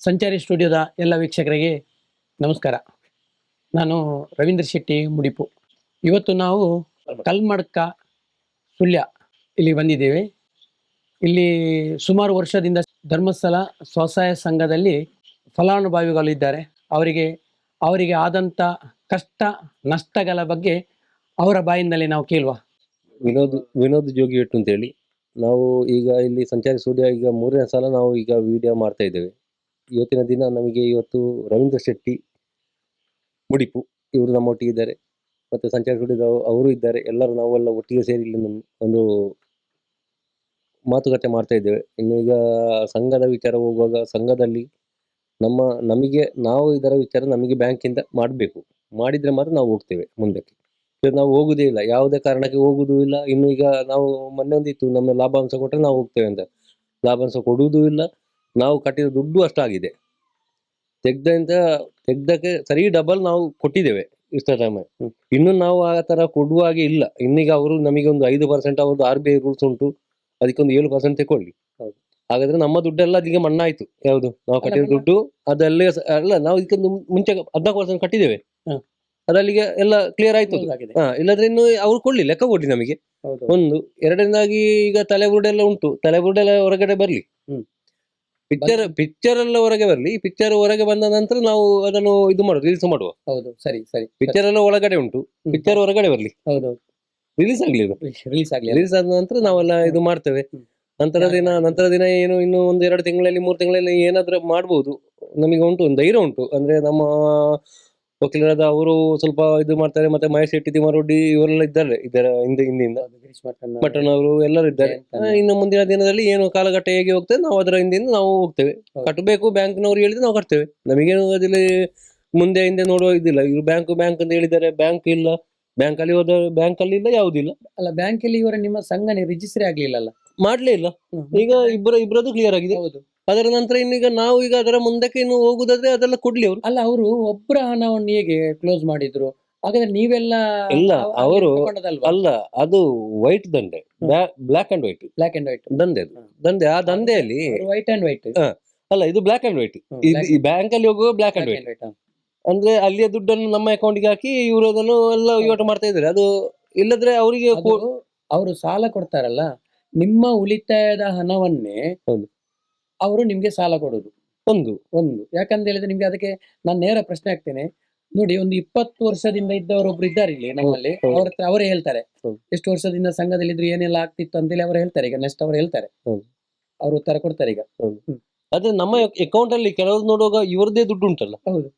ಸಂಚಾರಿ ಸ್ಟುಡಿಯೋದ ಎಲ್ಲ ವೀಕ್ಷಕರಿಗೆ ನಮಸ್ಕಾರ. ನಾನು ರವೀಂದ್ರ ಶೆಟ್ಟಿ ಮುಡಿಪು. ಇವತ್ತು ನಾವು ಕಲ್ಮಡ್ಕ ಸುಳ್ಯ ಇಲ್ಲಿ ಬಂದಿದ್ದೇವೆ. ಇಲ್ಲಿ ಸುಮಾರು ವರ್ಷದಿಂದ ಧರ್ಮಸ್ಥಳ ಸ್ವಸಹಾಯ ಸಂಘದಲ್ಲಿ ಫಲಾನುಭವಿಗಳು ಇದ್ದಾರೆ. ಅವರಿಗೆ ಆದಂಥ ಕಷ್ಟ ನಷ್ಟಗಳ ಬಗ್ಗೆ ಅವರ ಬಾಯಿಂದಲೇ ನಾವು ಕೇಳುವ. ವಿನೋದ್ ಜೋಗಿಯಟ್ಟು ಅಂತೇಳಿ ನಾವು ಈಗ ಇಲ್ಲಿ ಸಂಚಾರಿ ಸ್ಟುಡಿಯೋ ಈಗ 3ನೇ ಸಲ ನಾವು ಈಗ ವಿಡಿಯೋ ಮಾಡ್ತಾ ಇದ್ದೇವೆ. ಇವತ್ತಿನ ದಿನ ನಮಗೆ ಇವತ್ತು ರವೀಂದ್ರ ಶೆಟ್ಟಿ ಮುಡಿಪು ಇವರು ನಮ್ಮೊಟ್ಟಿಗೆ ಇದ್ದಾರೆ, ಮತ್ತೆ ಸಂಚಾರಿ ಸ್ಟುಡಿಯೋದ ಅವರು ಇದ್ದಾರೆ. ಎಲ್ಲರೂ ನಾವೆಲ್ಲ ಒಟ್ಟಿಗೆ ಸೇರಿ ಇಲ್ಲಿ ಒಂದು ಮಾತುಕತೆ ಮಾಡ್ತಾ ಇದ್ದೇವೆ. ಇನ್ನು ಈಗ ಸಂಘದ ವಿಚಾರ ಹೋಗುವಾಗ ಸಂಘದಲ್ಲಿ ನಾವು ಇದರ ವಿಚಾರ ನಮಗೆ ಬ್ಯಾಂಕಿಂದ ಮಾಡಬೇಕು, ಮಾಡಿದ್ರೆ ಮಾತ್ರ ನಾವು ಹೋಗ್ತೇವೆ ಮುಂದಕ್ಕೆ. ನಾವು ಹೋಗುದೇ ಇಲ್ಲ, ಯಾವುದೇ ಕಾರಣಕ್ಕೆ ಹೋಗುದೂ ಇಲ್ಲ. ಇನ್ನು ಈಗ ನಾವು ಮೊನ್ನೆ ಒಂದಿತ್ತು, ನಮ್ಮ ಲಾಭಾಂಶ ಕೊಟ್ಟರೆ ನಾವು ಹೋಗ್ತೇವೆ ಅಂತ. ಲಾಭಾಂಶ ಕೊಡುವುದೂ ಇಲ್ಲ, ನಾವು ಕಟ್ಟಿದ ದುಡ್ಡು ಅಷ್ಟಾಗಿದೆ. ತೆಗ್ದಕ್ಕೆ ಸರಿ ಡಬಲ್ ನಾವು ಕೊಟ್ಟಿದ್ದೇವೆ ಇಷ್ಟ ಟೈಮ್. ಇನ್ನು ನಾವು ಆ ತರ ಕೊಡುವಾಗೆ ಇಲ್ಲ. ಇನ್ನೀಗ ಅವರು ನಮಗೆ ಒಂದು 5% ಅವ್ರದ್ದು RBI ರೂಲ್ಸ್ ಉಂಟು, ಅದಕ್ಕೊಂದು 7% ತಗೊಳ್ಳಿ. ಹಾಗಾದ್ರೆ ನಮ್ಮ ದುಡ್ಡೆಲ್ಲ ಅದಕ್ಕೆ ಮಣ್ಣಾಯ್ತು. ಯಾವುದು ನಾವು ಕಟ್ಟಿದ ದುಡ್ಡು ಅದಲ್ಲೇ ಅಲ್ಲ, ನಾವು ಇದಕ್ಕೊಂದು ಮುಂಚೆ 14% ಕಟ್ಟಿದ್ದೇವೆ, ಅದಲ್ಲಿಗೆ ಎಲ್ಲ ಕ್ಲಿಯರ್ ಆಯ್ತು. ಇಲ್ಲದ್ರೆ ಇನ್ನು ಅವ್ರು ಕೊಡ್ಲಿ, ಲೆಕ್ಕ ಕೊಡ್ಲಿ ನಮಗೆ. ಒಂದು ಎರಡನೇದಾಗಿ ಈಗ ತಲೆಬುರುಡೆಲ್ಲ ಉಂಟು, ತಲೆಬುರುಡೆಲ್ಲ ಹೊರಗಡೆ ಬರ್ಲಿ. ಪಿಕ್ಚರ್ ಎಲ್ಲ ಹೊರಗೆ ಬರ್ಲಿ. ಪಿಕ್ಚರ್ ಹೊರಗೆ ಬಂದ ನಂತರ ನಾವು ಅದನ್ನು ಇದು ಮಾಡುವ, ರಿಲೀಸ್ ಮಾಡುವ. ಹೌದು, ಸರಿ ಸರಿ. ಪಿಕ್ಚರ್ ಎಲ್ಲ ಒಳಗಡೆ ಉಂಟು, ಪಿಕ್ಚರ್ ಹೊರಗಡೆ ಬರ್ಲಿ. ಹೌದು, ರಿಲೀಸ್ ಆಗ್ಲಿ. ರಿಲೀಸ್ ಆದ ನಂತರ ನಾವೆಲ್ಲ ಇದು ಮಾಡ್ತೇವೆ. ನಂತರ ದಿನ ಏನು ಇನ್ನು 1-2 ತಿಂಗಳಲ್ಲಿ 3 ತಿಂಗಳಲ್ಲಿ ಏನಾದ್ರೂ ಮಾಡ್ಬೋದು. ನಮಗೆ ಉಂಟು, ಒಂದು ಧೈರ್ಯ ಉಂಟು. ಅಂದ್ರೆ ನಮ್ಮ ವಕೀಲರಾದ ಅವರು ಸ್ವಲ್ಪ ಇದು ಮಾಡ್ತಾರೆ, ಮತ್ತೆ ಮಹೇಶ್ ಶೆಟ್ಟಿ ತಿಮ್ಮರೊಡ್ಡಿ ಇವರೆಲ್ಲ ಇದ್ದಾರೆ ಇದರ ಹಿಂದಿಂದ ಮಟನ್ ಅವರು ಎಲ್ಲರೂ ಇದ್ದಾರೆ. ಇನ್ನು ಮುಂದಿನ ದಿನದಲ್ಲಿ ಏನು ಕಾಲಘಟ್ಟ ಹೇಗೆ ಹೋಗ್ತದೆ ನಾವು ಅದರ ಹಿಂದಿಂದ ನಾವು ಹೋಗ್ತೇವೆ. ಕಟ್ಟಬೇಕು, ಬ್ಯಾಂಕ್ನವ್ರು ಹೇಳಿದ್ರೆ ನಾವು ಕಟ್ತೇವೆ. ನಮಗೇನು ಅದಿಲ್ಲಿ ಮುಂದೆ ಹಿಂದೆ ನೋಡುವ ಇದಿಲ್ಲ. ಇವರು ಬ್ಯಾಂಕ್ ಅಂತ ಹೇಳಿದ್ದಾರೆ, ಬ್ಯಾಂಕ್ ಇಲ್ಲ. ಬ್ಯಾಂಕಲ್ಲಿ ಹೋದ ಬ್ಯಾಂಕಲ್ಲಿ ಇಲ್ಲ, ಯಾವುದಿಲ್ಲ. ಅಲ್ಲ, ಬ್ಯಾಂಕಲ್ಲಿ ಇವರ ನಿಮ್ಮ ಸಂಘ ರಿಜಿಸ್ಟ್ರಿ ಆಗ್ಲಿಲ್ಲ, ಮಾಡ್ಲೇ ಇಲ್ಲ. ಈಗ ಇಬ್ಬರದ್ದು ಕ್ಲಿಯರ್ ಆಗಿದೆ. ಹೌದು. ಅದರ ನಂತರ ಇನ್ನೀಗ ನಾವು ಈಗ ಅದರ ಮುಂದಕ್ಕೆ ಇನ್ನು ಹೋಗುದಾದ್ರೆ ಅದೆಲ್ಲ ಕೊಡ್ಲಿ ಅವರು. ಅಲ್ಲ, ಅವರು ಒಬ್ಬರ ಹಣವನ್ನು ಹೇಗೆ ಕ್ಲೋಸ್ ಮಾಡಿದ್ರು? ಹಾಗಾದ್ರೆ ನೀವೆಲ್ಲ ಇಲ್ಲ, ಅವರು ಅಲ್ಲ, ಅದು ವೈಟ್ ದಂಧೆ, ಬ್ಲಾಕ್ ಅಂಡ್ ವೈಟ್ ದಂಧೆ. ಆ ದಂಧೆಯಲ್ಲಿ ವೈಟ್ ಅಂಡ್ ವೈಟ್ ಅಲ್ಲ, ಇದು ಬ್ಲಾಕ್ ಅಂಡ್ ವೈಟ್. ಈ ಬ್ಯಾಂಕ್ ಅಲ್ಲಿ ಹೋಗುವ ಬ್ಲಾಕ್ ಅಂಡ್ ವೈಟ್ ಅಂದ್ರೆ ಅಲ್ಲಿಯ ದುಡ್ಡನ್ನು ನಮ್ಮ ಅಕೌಂಟ್ಗೆ ಹಾಕಿ ಇವರು ಅದನ್ನು ಎಲ್ಲ ವಹಿವಾಟ ಮಾಡ್ತಾ ಇದ್ದಾರೆ. ಅದು ಇಲ್ಲದ್ರೆ ಅವರಿಗೆ ಅವರು ಸಾಲ ಕೊಡ್ತಾರಲ್ಲ, ನಿಮ್ಮ ಉಳಿತಾಯದ ಹಣವನ್ನೇ ಅವರು ನಿಮ್ಗೆ ಸಾಲ ಕೊಡುದು. ಒಂದು ಯಾಕಂತ ಹೇಳಿದ್ರೆ ನಿಮ್ಗೆ ಅದಕ್ಕೆ ನಾನು ನೇರ ಪ್ರಶ್ನೆ ಆಗ್ತೇನೆ ನೋಡಿ. ಒಂದು 20 ವರ್ಷದಿಂದ ಇದ್ದವರೊಬ್ರು ಇದ್ದಾರೆ ಇಲ್ಲಿ ನಮ್ಮಲ್ಲಿ. ಅವರೇ ಹೇಳ್ತಾರೆ ಎಷ್ಟು ವರ್ಷದಿಂದ ಸಂಘದಲ್ಲಿ ಇದ್ರು, ಏನೆಲ್ಲ ಆಗ್ತಿತ್ತು ಅಂತೇಳಿ ಅವರು ಹೇಳ್ತಾರೆ. ಈಗ ನೆಕ್ಸ್ಟ್ ಅವರು ಹೇಳ್ತಾರೆ, ಅವರು ಉತ್ತರ ಕೊಡ್ತಾರೆ ಈಗ. ಅದೇ ನಮ್ಮ ಅಕೌಂಟ್ ಅಲ್ಲಿ ಕೆಲವರು ನೋಡುವಾಗ ಇವರದೇ ದುಡ್ಡು ಉಂಟಲ್ಲ. ಹೌದು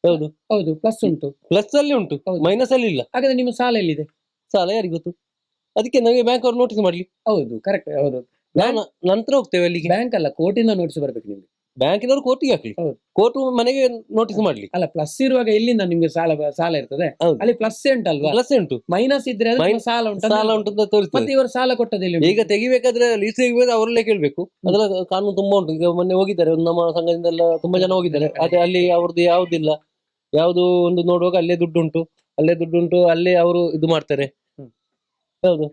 ಹೌದು ಹೌದು, ಪ್ಲಸ್ ಉಂಟು, ಪ್ಲಸ್ ಅಲ್ಲಿ ಉಂಟು, ಮೈನಸ್ ಅಲ್ಲಿ ಇಲ್ಲ. ಹಾಗಾದ್ರೆ ನಿಮ್ಮ ಸಾಲ ಎಲ್ಲಿದೆ? ಸಾಲ ಯಾರಿಗೆ ಗೊತ್ತು? ಅದಕ್ಕೆ ನಮಗೆ ಬ್ಯಾಂಕ್ ಅವ್ರು ನೋಟಿಸ್ ಮಾಡ್ಲಿ. ಹೌದು, ಕರೆಕ್ಟ್. ಹೌದು, ನಂತರ ಹೋಗ್ತೇವೆ ಅಲ್ಲಿಗೆ. ಬ್ಯಾಂಕ್ ಅಲ್ಲ, ಕೋರ್ಟಿಂದ ನೋಟಿಸ್ ಬರ್ಬೇಕು ನಿಮ್ಗೆ. ಬ್ಯಾಂಕಿನವರು ಕೋರ್ಟಿಗೆ ಹಾಕ್ಲಿ, ಕೋರ್ಟ್ ಮನೆಗೆ ನೋಟಿಸ್ ಮಾಡ್ಲಿ. ಅಲ್ಲ, ಪ್ಲಸ್ ಇರುವಾಗ ಎಲ್ಲಿಂದ ನಿಮ್ಗೆ ಸಾಲ ಇರ್ತದೆ? ಅಲ್ಲಿ ಪ್ಲಸ್ ಉಂಟಲ್ವಾ? ಪ್ಲಸ್ ಉಂಟು, ಮೈನಸ್ ಇದ್ರೆ ಸಾಲ ಉಂಟು ಅಂತ ತೋರಿಸ್ತದೆ. ಮತ್ತೆ ಇವರು ಸಾಲ ಕೊಟ್ಟದಿಲ್ಲ. ಈಗ ತೆಗಿಬೇಕಾದ್ರೆ ಲೀಸ್ ತೆಗಿಬೇಕು, ಅವರಲ್ಲೇ ಕೇಳ್ಬೇಕು. ಅದೆಲ್ಲ ಕಾನೂನು ತುಂಬಾ ಉಂಟು. ಈಗ ಮೊನ್ನೆ ಹೋಗಿದ್ದಾರೆ ನಮ್ಮ ಸಂಘದಿಂದೆಲ್ಲ ತುಂಬಾ ಜನ ಹೋಗಿದ್ದಾರೆ. ಅದೇ ಅಲ್ಲಿ ಅವ್ರದ್ದು ಯಾವುದಿಲ್ಲ, ಯಾವುದು ಒಂದು ನೋಡುವಾಗ ಅಲ್ಲೇ ದುಡ್ಡು ಉಂಟು, ಅಲ್ಲೇ ಅವರು ಇದು ಮಾಡ್ತಾರೆ. ಹೌದು,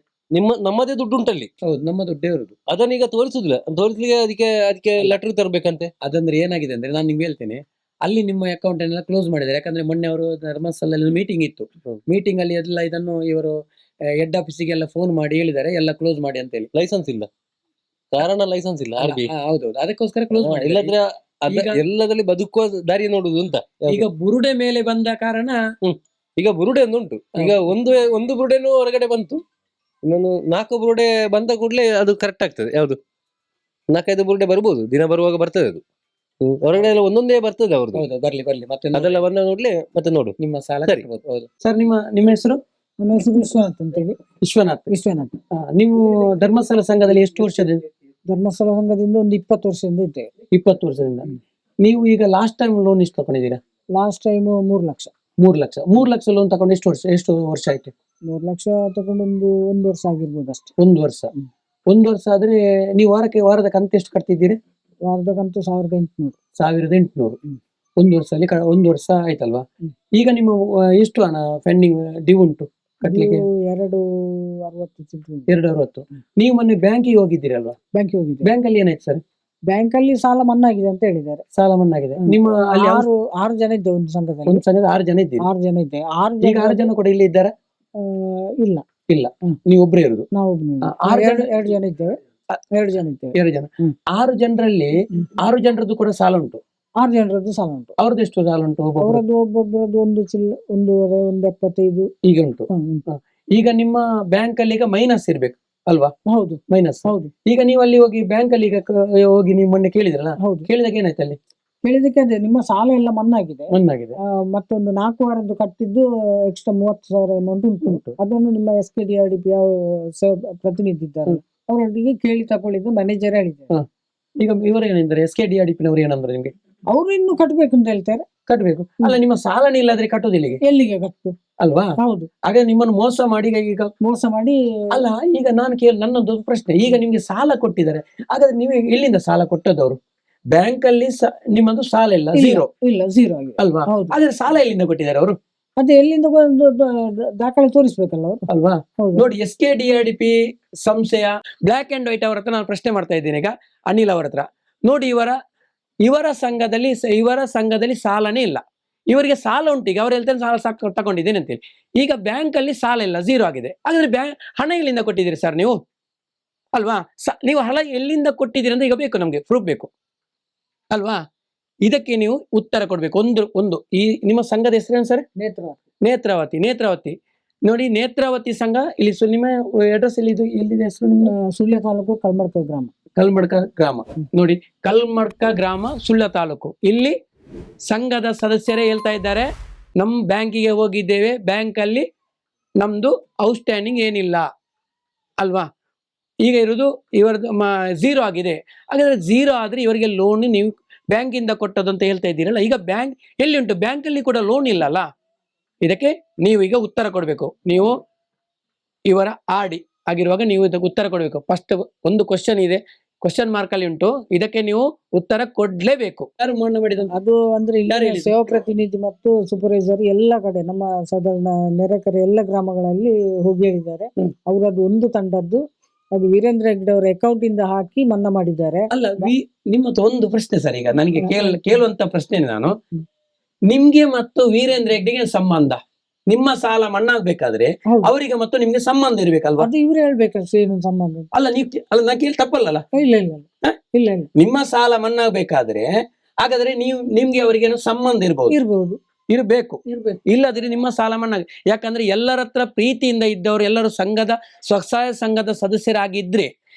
ನಮ್ಮದೇ ದುಡ್ಡು ಉಂಟಲ್ಲಿ. ಹೌದು, ನಮ್ಮ ದುಡ್ಡೇ ಇರುದು. ಅದನ್ನೀಗ ತೋರಿಸುದಿಲ್ಲ. ತೋರಿಸ್ಲಿಕ್ಕೆ ಅದಕ್ಕೆ ಲೆಟರ್ ತರಬೇಕಂತೆ. ಅದಂದ್ರೆ ಏನಾಗಿದೆ ಅಂದ್ರೆ, ನಾನು ನಿಮ್ಗೆ ಹೇಳ್ತೇನೆ, ಅಲ್ಲಿ ನಿಮ್ಮ ಅಕೌಂಟ್ ಅನ್ನೆಲ್ಲ ಕ್ಲೋಸ್ ಮಾಡಿದ್ದಾರೆ. ಯಾಕಂದ್ರೆ ಮೊನ್ನೆ ಅವರು ಧರ್ಮಸ್ಥಳದಲ್ಲಿ ಮೀಟಿಂಗ್ ಇತ್ತು. ಮೀಟಿಂಗ್ ಅಲ್ಲಿ ಎಲ್ಲ ಇದನ್ನು ಇವರು ಹೆಡ್ ಆಫೀಸಿಗೆಲ್ಲ ಫೋನ್ ಮಾಡಿ ಹೇಳಿದ್ದಾರೆ, ಎಲ್ಲ ಕ್ಲೋಸ್ ಮಾಡಿ ಅಂತ ಹೇಳಿ. ಲೈಸೆನ್ಸ್ ಇಲ್ಲ, ಕಾರಣ ಲೈಸೆನ್ಸ್ ಇಲ್ಲ. ಹೌದು, ಅದಕ್ಕೋಸ್ಕರ ಕ್ಲೋಸ್ ಮಾಡಿ. ಇಲ್ಲದ್ರೆ ಎಲ್ಲದಲ್ಲಿ ಬದುಕುವ ದಾರಿ ನೋಡುದು ಅಂತ. ಈಗ ಬುರುಡೆ ಮೇಲೆ ಬಂದ ಕಾರಣ ಈಗ ಬುರುಡೆ ಉಂಟು. ಈಗ ಒಂದು ಬುರುಡೆನೂ ಹೊರಗಡೆ ಬಂತು, ಇನ್ನೊಂದು 4 ಬುರುಡೆ ಬಂದ ಕೂಡಲೇ ಅದು ಕರೆಕ್ಟ್ ಆಗ್ತದೆ. ಯಾವುದು 4-5 ಬುರುಡೆ ಬರ್ಬೋದು, ದಿನ ಬರುವಾಗ ಬರ್ತದೆ ಅದು. ಹೊರಗಡೆ ಎಲ್ಲ ಒಂದೊಂದೇ ಬರ್ತದೆ ಅವ್ರದ್ದು. ಬರ್ಲಿ ಮತ್ತೆ ಅದೆಲ್ಲ ಬಂದ ಕೂಡಲೇ ಮತ್ತೆ ನೋಡು ನಿಮ್ಮ ಸಾಲ ಕಟ್ಟಬಹುದು. ಹೌದು ಸರ್, ನಿಮ್ಮ ಹೆಸರು? ನನ್ನ ಹೆಸರು ವಿಶ್ವನಾಥ್ ಅಂತ ಹೇಳಿ. ವಿಶ್ವನಾಥ್. ನೀವು ಧರ್ಮಸ್ಥಳ ಸಂಘದಲ್ಲಿ ಎಷ್ಟು ವರ್ಷದಿಂದ? ಧರ್ಮಸ್ಥಳ ಸಂಘದಿಂದ ಒಂದು 20 ವರ್ಷದಿಂದ ಇದ್ದೇವೆ. 20 ವರ್ಷದಿಂದ. ನೀವು ಈಗ ಲಾಸ್ಟ್ ಟೈಮ್ ಲೋನ್ ಎಷ್ಟು ತಗೊಂಡಿದ್ದೀರಾ? Last time 3 lakh. 3 lakh loan ತಗೊಂಡು ಎಷ್ಟು ವರ್ಷ ಆಯ್ತು? 3 ಲಕ್ಷ ತಗೊಂಡು ಒಂದು ವರ್ಷ ಆಗಿರ್ಬೋದು ಅಷ್ಟೇ. 1 ವರ್ಷ ಆದ್ರೆ ನೀವು ವಾರದ ಕಂತು ಎಷ್ಟು ಕಟ್ತಿದ್ದೀರಿ? ವಾರದ ಕಂತು 1800. 1800. 1 ವರ್ಷದಲ್ಲಿ 1 ವರ್ಷ ಆಯ್ತಲ್ವಾ? ಈಗ ನಿಮ್ಮ ಎಷ್ಟು ಹಣ ಪೆಂಡಿಂಗ್ ಡ್ಯೂ ಉಂಟು ಕಟ್ಲಿಕ್ಕೆ? 260. 260. ನೀವು ಮೊನ್ನೆ ಬ್ಯಾಂಕಿಗೆ ಹೋಗಿದ್ದೀರಲ್ವಾ? ಬ್ಯಾಂಕಿಗೆ ಹೋಗಿದ್ದೆ. ಬ್ಯಾಂಕ್ ಅಲ್ಲಿ ಏನಾಯ್ತು ಸರ್? ಬ್ಯಾಂಕ್ ಅಲ್ಲಿ ಸಾಲ ಮನ್ನಾ ಆಗಿದೆ ಅಂತ ಹೇಳಿದ್ದಾರೆ. ಸಾಲ ಮನ್ನಾ ಆಗಿದೆ. ನಿಮ್ಮ ಅಲ್ಲಿ ಯಾವ- ಆರು ಜನ ಇದ್ದೇವೆ ಒಂದು ಸಂಘದಲ್ಲಿ. ಒಂದು ಸಂಘದ 6 ಜನ ಇದ್ದೀರಿ. 6 ಜನ ಇದ್ದೇವೆ. ಈಗ 6 ಜನ ಕೂಡ ಇಲ್ಲಿ ಇದ್ದಾರಾ? ಇಲ್ಲ, ಇಲ್ಲ, ನೀವು ಒಬ್ಬರೇ ಇರುದು. ನಾವು ಆರು ಜನ- 2 ಜನ ಇದ್ದೇವೆ. 2 ಜನ ಇದ್ದೇವೆ. 2 ಜನ. 6 ಜನರಲ್ಲಿ 6 ಜನರದ್ದು ಕೂಡ ಸಾಲ ಉಂಟು. 6 ಜನರದ್ದು ಸಾಲ ಉಂಟು. ಅವ್ರದ್ದು ಎಷ್ಟು ಸಾಲ ಉಂಟು? ಅವರದ್ದು ಒಬ್ಬೊಬ್ಬರದ್ದು 1,2,5 1,70 ಈಗ ಉಂಟು. ಈಗ ನಿಮ್ಮ ಬ್ಯಾಂಕ್ ಅಲ್ಲಿ ಈಗ ಮೈನಸ್ ಇರ್ಬೇಕು ಅಲ್ವಾ? ಹೌದು ಮೈನಸ್. ಹೌದು. ಈಗ ನೀವು ಅಲ್ಲಿ ಹೋಗಿ ಬ್ಯಾಂಕ್ ಅಲ್ಲಿ ಈಗ ಹೋಗಿ ನೀವು ಮೊನ್ನೆ ಕೇಳಿದ್ರಲ್ಲ, ಹೌದು. ಕೇಳಿದಾಗ ಏನಾಯ್ತು ಅಲ್ಲಿ? ಹೇಳಿದಕ್ಕೆ ಅದೇ ನಿಮ್ಮ ಸಾಲ ಎಲ್ಲ ಮನ್ನಾ ಆಗಿದೆ. ಮನ್ನಾಗಿದೆ. ಮತ್ತೊಂದು 4 ವಾರದ್ದು ಕಟ್ಟಿದ್ದು ಎಕ್ಸ್ಟ್ರಾ 30,000 ಅಮೌಂಟ್ ಉಂಟು. ಅದನ್ನು ನಿಮ್ಮ SKDRDP ಪ್ರತಿನಿಧಿ ಇದ್ದಾರೆ ಅವರೊಟ್ಟಿಗೆ ಕೇಳಿ ತಗೊಳ್ಳಿದ್ದು ಮ್ಯಾನೇಜರ್ ಹೇಳಿದ್ದಾರೆ. ಈಗ ಇವರು ಏನಂದ್ರೆ SKDRDP ನವರು ಏನಂದ್ರೆ ನಿಮ್ಗೆ ಅವರು ಇನ್ನು ಕಟ್ಟಬೇಕು ಅಂತ ಹೇಳ್ತಾರೆ. ಕಟ್ಟಬೇಕು. ಅಲ್ಲ, ನಿಮ್ಮ ಸಾಲನೇ ಇಲ್ಲಾದ್ರೆ ಕಟ್ಟೋದಿಲ್ಲ ಎಲ್ಲಿಗೆ ಕಟ್ಟು ಅಲ್ವಾ? ಹೌದು. ಹಾಗೆ ನಿಮ್ಮನ್ನು ಮೋಸ ಮಾಡಿ ಈಗ ಮೋಸ ಮಾಡಿ. ಅಲ್ಲ, ಈಗ ನಾನು ನನ್ನೊಂದು ಪ್ರಶ್ನೆ, ಈಗ ನಿಮ್ಗೆ ಸಾಲ ಕೊಟ್ಟಿದ್ದಾರೆ, ಹಾಗಾದ್ರೆ ನೀವು ಎಲ್ಲಿಂದ ಸಾಲ ಕೊಟ್ಟದವರು? ಬ್ಯಾಂಕ್ ಅಲ್ಲಿ ನಿಮ್ಮದು ಸಾಲ ಇಲ್ಲ, ಝೀರೋ. ಇಲ್ಲ, ಝೀರೋ ಆಗಿದೆ ಅಲ್ವಾ? ಹೌದು. ಆದ್ರೆ ಸಾಲ ಎಲ್ಲಿಂದ ಕೊಟ್ಟಿದ್ದಾರೆ ಅವರು? ಅದೇ ಎಲ್ಲಿಂದ ದಾಖಲೆ ತೋರಿಸ್ಬೇಕಲ್ಲ ಅವರು, ಅಲ್ವಾ? ಹೌದು. ನೋಡಿ, SKDRDP ಸಂಸ್ಥೆಯ ಬ್ಲಾಕ್ ಅಂಡ್ ವೈಟ್ ಅವರ ಹತ್ರ ನಾನು ಪ್ರಶ್ನೆ ಮಾಡ್ತಾ ಇದ್ದೇನೆ ಈಗ, ಅನಿಲ್ ಅವರ ಹತ್ರ. ನೋಡಿ, ಇವರ ಸಂಘದಲ್ಲಿ ಸಾಲನೇ ಇಲ್ಲ. ಇವರಿಗೆ ಸಾಲ ಉಂಟು. ಈಗ ಅವ್ರು ಹೇಳ್ತಾರೆ ಸಾಲ ತಗೊಂಡಿದ್ದೇನೆ ಅಂತೇಳಿ. ಈಗ ಬ್ಯಾಂಕ್ ಅಲ್ಲಿ ಸಾಲ ಇಲ್ಲ, ಝೀರೋ ಆಗಿದೆ. ಹಾಗಾದ್ರೆ ಹಣ ಎಲ್ಲಿಂದ ಕೊಟ್ಟಿದ್ದೀರಿ ಸರ್ ನೀವು? ಅಲ್ವಾ? ನೀವು ಹಣ ಎಲ್ಲಿಂದ ಕೊಟ್ಟಿದ್ದೀರಿ ಅಂತ ಈಗ ಬೇಕು, ನಮ್ಗೆ ಪ್ರೂಫ್ ಬೇಕು ಅಲ್ವಾ? ಇದಕ್ಕೆ ನೀವು ಉತ್ತರ ಕೊಡ್ಬೇಕು. ಒಂದು ಈ ನಿಮ್ಮ ಸಂಘದ ಹೆಸರೇನು ಸರ್? ನೇತ್ರಾವತಿ. ನೋಡಿ, ನೇತ್ರಾವತಿ ಸಂಘ ಇಲ್ಲಿ ನಿಮ್ಮ ಅಡ್ರೆಸ್ ಎಲ್ಲಿದೆ ಹೆಸರು? ನಿಮ್ಮ ಸುಳ್ಯ ತಾಲೂಕು ಕಲ್ಮಡ್ಕ ಗ್ರಾಮ. ನೋಡಿ, ಕಲ್ಮಡ್ಕ ಗ್ರಾಮ, ಸುಳ್ಯ ತಾಲೂಕು. ಇಲ್ಲಿ ಸಂಘದ ಸದಸ್ಯರೇ ಹೇಳ್ತಾ ಇದ್ದಾರೆ, ನಮ್ಮ ಬ್ಯಾಂಕಿಗೆ ಹೋಗಿದ್ದೇವೆ, ಬ್ಯಾಂಕ್ ಅಲ್ಲಿ ನಮ್ದು ಔಟ್ಸ್ಟ್ಯಾಂಡಿಂಗ್ ಏನಿಲ್ಲ ಅಲ್ವಾ? ಈಗ ಇರುವುದು ಇವರದ್ದು ಝೀರೋ ಆಗಿದೆ. ಹಾಗಾದ್ರೆ ಝೀರೋ ಆದ್ರೆ ಇವರಿಗೆ ಲೋನ್ ನೀವು ಬ್ಯಾಂಕಿಂದ ಕೊಟ್ಟದ್ದು ಅಂತ ಹೇಳ್ತಾ ಇದ್ದೀರಲ್ಲ, ಈಗ ಬ್ಯಾಂಕ್ ಎಲ್ಲಿ ಉಂಟು? ಬ್ಯಾಂಕಲ್ಲಿ ಕೂಡ ಲೋನ್ ಇಲ್ಲಲ್ಲ. ಇದಕ್ಕೆ ನೀವು ಈಗ ಉತ್ತರ ಕೊಡಬೇಕು. ನೀವು ಇವರ ಆಡಿ ಆಗಿರುವಾಗ ನೀವು ಇದಕ್ಕೆ ಉತ್ತರ ಕೊಡಬೇಕು. ಫಸ್ಟ್ ಒಂದು ಕ್ವಶನ್ ಇದೆ, ಕ್ವಶನ್ ಮಾರ್ಕ್ ಅಲ್ಲಿ ಉಂಟು, ಇದಕ್ಕೆ ನೀವು ಉತ್ತರ ಕೊಡ್ಲೇಬೇಕು. ಯಾರು ಮೌನ ಮಾಡಿದಂತ? ಅದು ಅಂದ್ರೆ ಇಲ್ಲಿ ಸೇವಾ ಪ್ರತಿನಿಧಿ ಮತ್ತು ಸೂಪರ್ವೈಸರ್ ಎಲ್ಲ ಕಡೆ ನಮ್ಮ ಸಾಧಾರಣ ನೆರೆಕರೆ ಎಲ್ಲ ಗ್ರಾಮಗಳಲ್ಲಿ ಹೋಗಿ ಹೇಳಿದ್ದಾರೆ. ಅವರದ್ದು ಒಂದು ತಂಡದ್ದು ಅದು ವೀರೇಂದ್ರ ಹೆಗ್ಡೆ ಅವರ ಅಕೌಂಟ್ ಇಂದ ಹಾಕಿ ಮನ್ನಾ ಮಾಡಿದ್ದಾರೆ. ಅಲ್ಲ, ನಿಮ್ಮದು ಒಂದು ಪ್ರಶ್ನೆ ಸರ್, ಈಗ ನನಗೆ ಕೇಳುವಂತ ಪ್ರಶ್ನೆ ನಾನು, ನಿಮ್ಗೆ ಮತ್ತು ವೀರೇಂದ್ರ ಹೆಗ್ಡೆಗೆ ಸಂಬಂಧ? ನಿಮ್ಮ ಸಾಲ ಮನ್ನಾ ಆಗ್ಬೇಕಾದ್ರೆ ಅವರಿಗೆ ಮತ್ತು ನಿಮ್ಗೆ ಸಂಬಂಧ ಇರ್ಬೇಕಲ್ವಾ? ಅದು ಇವ್ರು ಹೇಳ್ಬೇಕಷ್ಟೇ, ಏನು ಸಂಬಂಧ? ಅಲ್ಲ, ನಾ ಕೇಳಿ ತಪ್ಪಲ್ಲ? ಇಲ್ಲ. ನಿಮ್ಮ ಸಾಲ ಮನ್ನಾ ಆಗ್ಬೇಕಾದ್ರೆ ಹಾಗಾದ್ರೆ ನಿಮ್ಗೆ ಅವರಿಗೆ ಸಂಬಂಧ ಇರಬಹುದು, ಇರಬೇಕು. ಇಲ್ಲದ್ರೆ ನಿಮ್ಮ ಸಾಲ ಮನ್ನಾ. ಯಾಕಂದ್ರೆ ಎಲ್ಲರ ಹತ್ರ ಪ್ರೀತಿಯಿಂದ ಇದ್ದವರು ಎಲ್ಲರೂ ಸ್ವಸಹಾಯ ಸಂಘದ ಸದಸ್ಯರಾಗಿದ್ರೆ,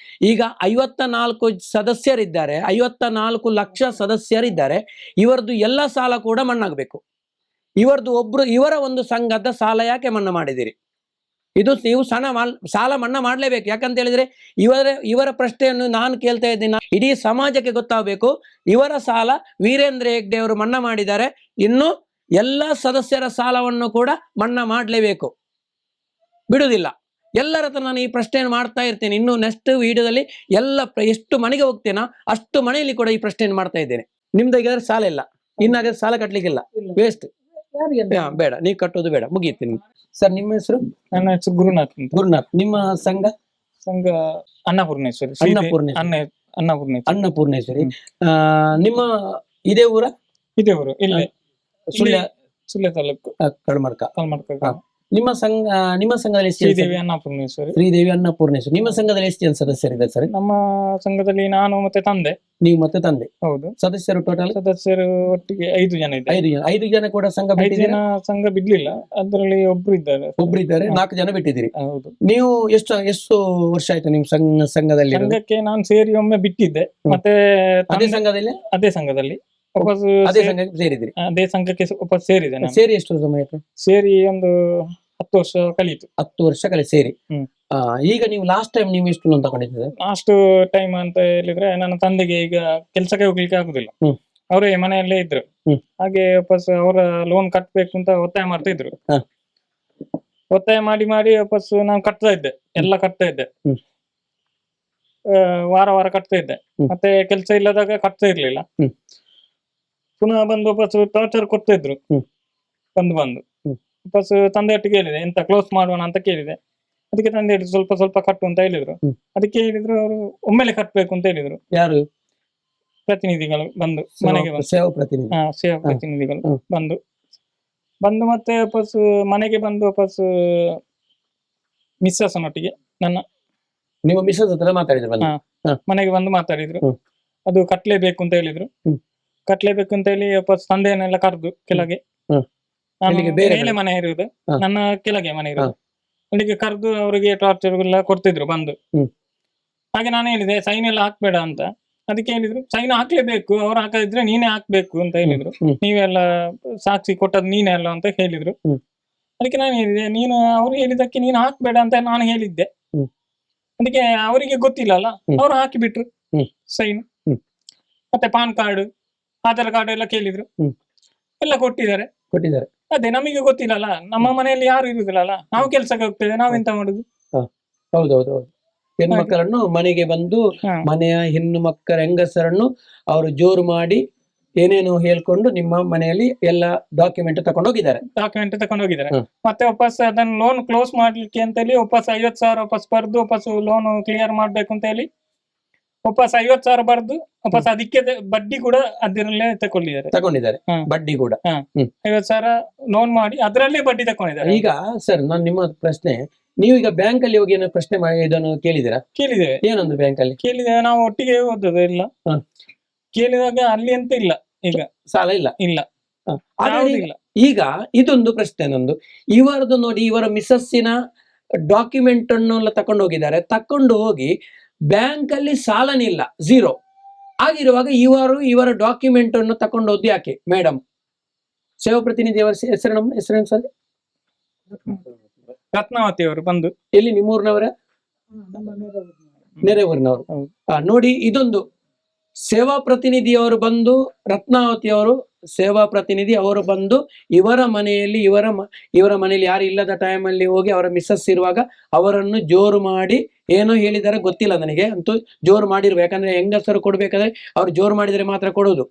ಈಗ 54 ಸದಸ್ಯರಿದ್ದಾರೆ, 54 ಲಕ್ಷ ಸದಸ್ಯರಿದ್ದಾರೆ. ಇವರದ್ದು ಎಲ್ಲ ಸಾಲ ಕೂಡ ಮಣ್ಣಾಗಬೇಕು. ಇವರ ಒಂದು ಸಂಘದ ಸಾಲ ಯಾಕೆ ಮನ್ನಾ ಮಾಡಿದಿರಿ? ಇದು ನೀವು ಸಾಲ ಮನ್ನಾ ಮಾಡ್ಲೇಬೇಕು. ಯಾಕಂತ ಹೇಳಿದ್ರೆ ಇವರ ಪ್ರಶ್ನೆಯನ್ನು ನಾನು ಕೇಳ್ತಾ ಇದ್ದೀನಿ, ಇಡೀ ಸಮಾಜಕ್ಕೆ ಗೊತ್ತಾಗಬೇಕು. ಇವರ ಸಾಲ ವೀರೇಂದ್ರ ಹೆಗ್ಡೆ ಅವರು ಮನ್ನಾ ಮಾಡಿದ್ದಾರೆ, ಇನ್ನು ಎಲ್ಲ ಸದಸ್ಯರ ಸಾಲವನ್ನು ಕೂಡ ಮನ್ನಾ ಮಾಡಲೇಬೇಕು, ಬಿಡುವುದಿಲ್ಲ. ಎಲ್ಲರ ಹತ್ರ ನಾನು ಈ ಪ್ರಶ್ನೆಯನ್ನು ಮಾಡ್ತಾ ಇರ್ತೇನೆ. ಇನ್ನು ನೆಕ್ಸ್ಟ್ ವಿಡಿಯೋದಲ್ಲಿ ಎಷ್ಟು ಮನೆಗೆ ಹೋಗ್ತೇನೋ ಅಷ್ಟು ಮನೆಯಲ್ಲಿ ಕೂಡ ಈ ಪ್ರಶ್ನೆಯನ್ನು ಮಾಡ್ತಾ ಇದ್ದೇನೆ. ನಿಮ್ದು ಈಗ ಸಾಲ ಇಲ್ಲ, ಇನ್ನಾಗ ಸಾಲ ಕಟ್ಟಲಿಕ್ಕಿಲ್ಲ, ವೇಸ್ಟ್. ಬೇಡ, ನೀವು ಕಟ್ಟೋದು ಬೇಡ, ಮುಗಿಯುತ್ತೆ. ಸರ್, ನಿಮ್ಮ ಹೆಸರು? ನನ್ನ ಹೆಸರು ಗುರುನಾಥ್. ನಿಮ್ಮ ಸಂಘ ಅನ್ನಪೂರ್ಣೇಶ್ವರಿ. ಅನ್ನಪೂರ್ಣೇಶ್ವರಿ. ನಿಮ್ಮ ಇದೇ ಊರ? ಇದೇ ಊರು, ಇಲ್ಲೇ ಸುಳ್ಯ ತಾಲೂಕು, ಕಲ್ಮಡ್ಕ. ಗ್ರಾಮ. ನಿಮ್ಮ ಸಂಘದಲ್ಲಿ ಶ್ರೀದೇವಿ ಅನ್ನಪೂರ್ಣೇಶ್ವರಿ. ನಿಮ್ಮ ಸಂಘದಲ್ಲಿ ಎಷ್ಟು ಜನ ಸದಸ್ಯರಿದ್ದಾರೆ ಸರ್? ನಮ್ಮ ಸಂಘದಲ್ಲಿ ನಾನು ಮತ್ತೆ ತಂದೆ. ನೀವು ಮತ್ತೆ ತಂದೆ? ಹೌದು. ಸದಸ್ಯರು ಸದಸ್ಯರು ಒಟ್ಟಿಗೆ 5 ಜನ ಇದ್ದಾರೆ. 5 ಜನ ಕೂಡ ಸಂಘ? 5 ಜನ ಸಂಘ ಬಿಡ್ಲಿಲ್ಲ, ಅದರಲ್ಲಿ ಒಬ್ರು ಇದ್ದಾರೆ. 4 ಜನ ಬಿಟ್ಟಿದ್ದೀರಿ. ಹೌದು. ನೀವು ಎಷ್ಟು ವರ್ಷ ಆಯ್ತು ನೀವು ಸಂಘದಲ್ಲಿ? ಸಂಘಕ್ಕೆ ನಾನು ಸೇರಿ ಒಮ್ಮೆ ಬಿಟ್ಟಿದ್ದೆ, ಮತ್ತೆ ಅದೇ ಸಂಘದಲ್ಲಿ ವಾಪಸ್ ಸೇರಿದ್ರಿ? ಅದೇ ಸಂಘಕ್ಕೆ ವಾಪಸ್ ಸೇರಿದೆ. ಸೇರಿ ಎಷ್ಟು ಸಮಯ ಆಯ್ತು? ಸೇರಿ ಒಂದು 10 ವರ್ಷ ಕಳೀತು. 10 ವರ್ಷ ಸೇರಿ. ಈಗ ನೀವು ಲಾಸ್ಟ್ ಟೈಮ್ ನೀವು ಎಷ್ಟು ಲೋನ್ ತಗೊಂಡಿದ್ದೀರಾ? ಲಾಸ್ಟ್ ಟೈಮ್ ಅಂತ ಹೇಳಿದ್ರೆ ನನ್ನ ತಂದೆಗೆ ಈಗ ಕೆಲ್ಸಕ್ಕೆ ಹೋಗ್ಲಿಕ್ಕೆ ಆಗುದಿಲ್ಲ, ಅವರೇ ಮನೆಯಲ್ಲೇ ಇದ್ರು. ಹಾಗೆ ವಾಪಸ್ ಅವರ ಲೋನ್ ಕಟ್ಬೇಕು ಅಂತ ಒತ್ತಾಯ ಮಾಡ್ತಾ ಇದ್ರು. ಒತ್ತಾಯ ಮಾಡಿ ವಾಪಸ್ ನಾನು ಕಟ್ತಾ ಇದ್ದೆ, ಎಲ್ಲ ಕಟ್ತಾ ಇದ್ದೆ, ವಾರ ಕಟ್ತಾ ಇದ್ದೆ. ಮತ್ತೆ ಕೆಲ್ಸ ಇಲ್ಲದಾಗ ಕಟ್ತಾ ಇರ್ಲಿಲ್ಲ. ಪುನಃ ಬಂದು ವಾಪಸ್ ಟಾರ್ಚರ್ ಕೊಡ್ತಾ ಇದ್ರು. ಬಂದು ವಾಪಸ್ ತಂದೆ ಒಟ್ಟಿಗೆ ಹೇಳಿದೆ, ಎಂತ ಕ್ಲೋಸ್ ಮಾಡೋಣ ಅಂತ ಕೇಳಿದೆ. ಅದಕ್ಕೆ ತಂದೆ ಹೇಳಿದ್ರು ಸ್ವಲ್ಪ ಕಟ್ಟು ಅಂತ ಹೇಳಿದ್ರು. ಅದಕ್ಕೆ ಹೇಳಿದ್ರು ಅವರು ಒಮ್ಮೆಲೆ ಕಟ್ಬೇಕು ಅಂತ ಹೇಳಿದ್ರು. ಯಾರು? ಪ್ರತಿನಿಧಿಗಳು ಬಂದು ಮನೆಗೆ ಬಂದು ಸೇವಾ ಪ್ರತಿನಿಧಿ. ಸೇವಾ ಪ್ರತಿನಿಧಿಗಳು ಹ್ಮ್. ಬಂದು ಮತ್ತೆ ವಾಪಸ್ ಮನೆಗೆ ಬಂದು ವಾಪಸ್ ಮಿಸ್ಸಸ್ನೊಟ್ಟಿಗೆ ನನ್ನ ನಿಮ್ಮ ಮಿಸಸ್ ಹತ್ರ ಮಾತಾಡಿದ್ರು ಬಂದು. ಮನೆಗೆ ಬಂದು ಮಾತಾಡಿದ್ರು. ಹ್ಮ್. ಅದು ಕಟ್ಲೇಬೇಕು ಅಂತ ಹೇಳಿದ್ರು. ಹ್ಮ್. ಕಟ್ಲೇಬೇಕು ಅಂತ ಹೇಳಿ ವಾಪಸ್ ತಂದೆಯನ್ನೆಲ್ಲ ಕರೆದು ಕೆಳಗೆ, ಹ್ಮ್. ನಾನು ಎಲ್ಲಿಗೆ? ಬೇರೆ ಮೇಲೆ ಕಡೆ? ಮನೆ ಇರುವುದು, ಹಾ. ನನ್ನ ಕೆಳಗೆ ಮನೆ ಇರುವುದು. ಅಲ್ಲಿಗೆ ಕರೆದು ಅವರಿಗೆ ಟಾರ್ಚರ್ ಎಲ್ಲ ಕೊಡ್ತಿದ್ರು ಬಂದು. ಹ್ಮ್. ಹಾಗೆ ನಾನು ಹೇಳಿದೆ ಸೈನ್ ಎಲ್ಲ ಹಾಕ್ಬೇಡ ಅಂತ. ಅದಕ್ಕೆ ಹೇಳಿದ್ರು ಸೈನ್ ಹಾಕ್ಲೇಬೇಕು, ಅವ್ರು ಹಾಕದಿದ್ರೆ ನೀನೇ ಹಾಕ್ಬೇಕು ಅಂತ ಹೇಳಿದ್ರು. ಹ್ಮ್. ನೀವೆಲ್ಲ ಸಾಕ್ಷಿ ಕೊಟ್ಟದ್ ನೀನೇ ಅಲ್ಲ ಅಂತ ಹೇಳಿದ್ರು. ಹ್ಮ್. ಅದಕ್ಕೆ ನಾನು ಹೇಳಿದೆ ನೀನು ಅವ್ರು ಹೇಳಿದಕ್ಕೆ ನೀನು ಹಾಕ್ಬೇಡ ಅಂತ ನಾನು ಹೇಳಿದ್ದೆ. ಹ್ಮ್. ಅದಕ್ಕೆ ಅವರಿಗೆ ಗೊತ್ತಿಲ್ಲ ಅಲ್ಲ, ಹ್ಮ್. ಅವ್ರು ಹಾಕಿಬಿಟ್ರು ಹ್ಮ್. ಸೈನ್. ಹ್ಮ್. ಮತ್ತೆ ಪಾನ್ ಕಾರ್ಡ್, ಆಧಾರ್ ಕಾರ್ಡ್ ಎಲ್ಲ ಕೇಳಿದ್ರು. ಹ್ಮ್. ಎಲ್ಲ ಕೊಟ್ಟಿದ್ದಾರೆ. ಅದೇ ನಮಗೆ ಗೊತ್ತಿಲ್ಲಲ್ಲ, ನಮ್ಮ ಮನೆಯಲ್ಲಿ ಯಾರು ಇರುದಿಲ್ಲಲ್ಲ, ನಾವು ಕೆಲ್ಸಕ್ಕೆ ಹೋಗ್ತೇವೆ, ನಾವೆಂತ ಮಾಡುದು? ಹೌದೌದು. ಹೆಣ್ಣು ಮಕ್ಕಳನ್ನು ಮನೆಗೆ ಬಂದು ಹಾ. ಮನೆಯ ಹೆಣ್ಣು ಮಕ್ಕಳ ಹೆಂಗಸರನ್ನು ಅವರು ಜೋರು ಮಾಡಿ ಏನೇನೋ ಹೇಳ್ಕೊಂಡು ನಿಮ್ಮ ಮನೆಯಲ್ಲಿ ಎಲ್ಲ ಡಾಕ್ಯುಮೆಂಟ್ ತಕೊಂಡು ಹೋಗಿದ್ದಾರೆ. ಡಾಕ್ಯುಮೆಂಟ್ ತಕೊಂಡು ಹೋಗಿದ್ದಾರೆ. ಹ್ಮ್. ಮತ್ತೆ ವಾಪಸ್ ಅದನ್ನ ಲೋನ್ ಕ್ಲೋಸ್ ಮಾಡ್ಲಿಕ್ಕೆ ಅಂತ ಹೇಳಿ ವಾಪಸ್ 50,000 ವಾಪಸ್ ಬರ್ದು ವಾಪಸ್ ಲೋನ್ ಕ್ಲಿಯರ್ ಮಾಡ್ಬೇಕು ಅಂತ ಹೇಳಿ ವಾಪಸ್ 50,000 ಬರ್ದು ವಾಪಸ್ ಅದಕ್ಕೆ ಬಡ್ಡಿ ಕೂಡ ಅದರಲ್ಲೇ ತಗೊಂಡಿದ್ದಾರೆ. ಹ್ಮ್. ಬಡ್ಡಿ ಕೂಡ. 50,000 ಲೋನ್ ಮಾಡಿ ಅದರಲ್ಲೇ ಬಡ್ಡಿ ತಕೊಂಡಿದ್ದಾರೆ. ಈಗ ಸರ್ ನಾನು ನಿಮ್ಮ ಪ್ರಶ್ನೆ, ನೀವು ಈಗ ಬ್ಯಾಂಕ್ ಅಲ್ಲಿ ಹೋಗಿ ಏನೋ ಪ್ರಶ್ನೆ ಇದನ್ನು ಕೇಳಿದಿರಾ? ಕೇಳಿದ್ದೇವೆ. ಏನೊಂದು ಬ್ಯಾಂಕ್ ಅಲ್ಲಿ ಕೇಳಿದ್ದೇವೆ, ನಾವು ಒಟ್ಟಿಗೆ ಓದೋದು ಇಲ್ಲ. ಹಾ. ಕೇಳಿದಾಗ ಅಲ್ಲಿ ಅಂತ ಇಲ್ಲ, ಈಗ ಸಾಲ ಇಲ್ಲ. ಇಲ್ಲ, ಆದರೆ ಯಾವುದಿಲ್ಲ. ಈಗ ಇದೊಂದು ಪ್ರಶ್ನೆ ನಂದು, ಇವರದ್ದು ನೋಡಿ, ಇವರ ಮಿಸಸ್ಸಿನ ಡಾಕ್ಯುಮೆಂಟ್ ಅನ್ನು ತಕೊಂಡು ಹೋಗಿದ್ದಾರೆ. ತಕೊಂಡು ಹೋಗಿ ಬ್ಯಾಂಕ್ ಅಲ್ಲಿ ಸಾಲನೇ ಇಲ್ಲ, ಝೀರೋ ಆಗಿರುವಾಗ ಇವರ ಡಾಕ್ಯುಮೆಂಟ್ ಅನ್ನು ತಕೊಂಡು ಹೋದ್ ಯಾಕೆ ಮೇಡಮ್? ಸೇವಾ ಪ್ರತಿನಿಧಿ ಅವರ ಹೆಸರೇನು ಸರ್? ರತ್ನಾವತಿ ಅವರು ಬಂದು ಎಲ್ಲಿ ನಿಮ್ಮೂರಿನವರ? ನೆರೆಯೂರಿನವರು. ಹೌದು. ನೋಡಿ, ಇದೊಂದು ಸೇವಾ ಪ್ರತಿನಿಧಿಯವರು ಬಂದು, ರತ್ನಾವತಿ ಅವರು ಸೇವಾ ಪ್ರತಿನಿಧಿ ಅವರು ಬಂದು ಇವರ ಮನೆಯಲ್ಲಿ ಇವರ ಮನೆಯಲ್ಲಿ ಯಾರು ಇಲ್ಲದ ಟೈಮಲ್ಲಿ ಹೋಗಿ ಅವರ ಮಿಸ್ಸಸ್ ಇರುವಾಗ ಅವರನ್ನು ಜೋರು ಮಾಡಿ ಏನೋ ಹೇಳಿದರೆ ಗೊತ್ತಿಲ್ಲ ನನಗೆ, ಅಂತೂ ಜೋರು ಮಾಡಿರ್ಬೇಕು. ಯಾಕಂದ್ರೆ ಹೆಂಗಸರು ಕೊಡ್ಬೇಕಾದ್ರೆ ಅವ್ರು ಜೋರು ಮಾಡಿದರೆ ಮಾತ್ರ ಕೊಡೋದು.